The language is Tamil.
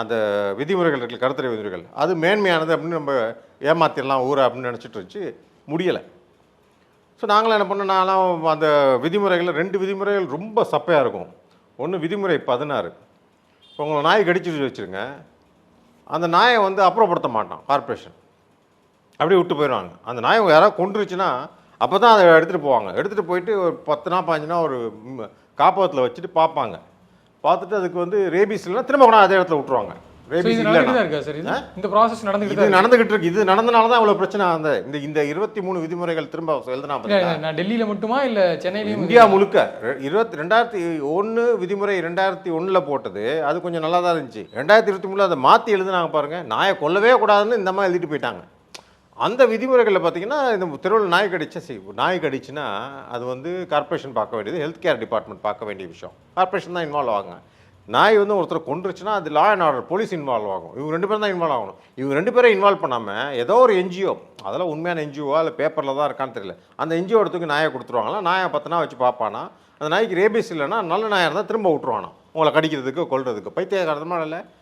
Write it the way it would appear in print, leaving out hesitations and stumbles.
அந்த விதிமுறைகள் இருக்கிற கருத்துரை விதிமுறைகள் அது மேன்மையானது அப்படின்னு நம்ம ஏமாத்திடலாம் ஊரை அப்படின்னு நினச்சிட்டு வச்சு முடியலை. ஸோ நாங்களும் என்ன பண்ணோம், நான்லாம் அந்த விதிமுறைகளில் 2 விதிமுறைகள் ரொம்ப சப்பையாக இருக்கும். ஒன்று விதிமுறை 16, இப்போ உங்களை நாய் கடிச்சு வச்சுருங்க, அந்த நாயை வந்து அப்புறப்படுத்த மாட்டான் கார்ப்பரேஷன், அப்படியே விட்டு போயிடுவாங்க. அந்த நாயை யாராவது கொண்டுருச்சுன்னா அப்போ தான் அதை எடுத்துகிட்டு போவாங்க. எடுத்துகிட்டு போயிட்டு ஒரு 10 நாள் 15 நாள் ஒரு காப்பகத்தில் வச்சுட்டு பார்ப்பாங்க. பார்த்துட்டு அதுக்கு வந்து ரேபீஸ் இல்லைன்னா திரும்ப கூட அதே இடத்துல விட்டுருவாங்க. ரேபீஸ் இல்லைன்னா இந்த ப்ராசஸ் நடந்துகிட்டு இருக்கு. இது நடந்தனால தான் இவ்வளோ பிரச்சனை. அந்த இந்த 23 விதிமுறைகள் திரும்ப எழுதுனா நான் டெல்லியில் மட்டுமா இல்லை சென்னையிலையும் இந்தியா முழுக்க 2001 விதிமுறை 2001 போட்டது அது கொஞ்சம் நல்லா தான் இருந்துச்சு. 2023 அதை மாற்றி எழுதுனாங்க பாருங்க, நாயை கொல்லவே கூடாதுன்னு இந்த மாதிரி எழுதிட்டு போயிட்டாங்க. அந்த விதிமுறைகளில் பார்த்தீங்கன்னா இந்த தெருவில் நாய் கடிச்சுன்னா அது வந்து கார்ப்பரேஷன் பார்க்க வேண்டியது, ஹெல்த் கேர் டிபார்ட்மெண்ட் பார்க்க வேண்டிய விஷயம். கார்ப்பரேஷன் தான் இன்வால்வ் ஆகுங்க. நாய் வந்து ஒருத்தர் கொண்டுருச்சுன்னா அது law and order, police involve ஆகும். இவங்க 2 பேரும் தான் இன்வால்வ் ஆகணும். இவங்க 2 பேரும் இன்வால்வ் பண்ணாமல் ஏதோ ஒரு என்ஜிஓ, அதெல்லாம் உண்மையான என்ஜிஓவா இல்லை பேப்பரில் தான் இருக்கான்னு தெரியல, அந்த என்ஜிஓ எடுத்துக்கு நாயை கொடுத்துருவாங்களா, நாயை 10 நாள் வச்சு பார்ப்பானா, அந்த நாய்க்கு ரேபீஸ் இல்லைன்னா நல்ல நாயாக இருந்தால் திரும்ப விட்டுருவானா உங்களை கடிக்கிறதுக்கு கொல்றதுக்கு. பைத்தியகாரமாக இல்லை.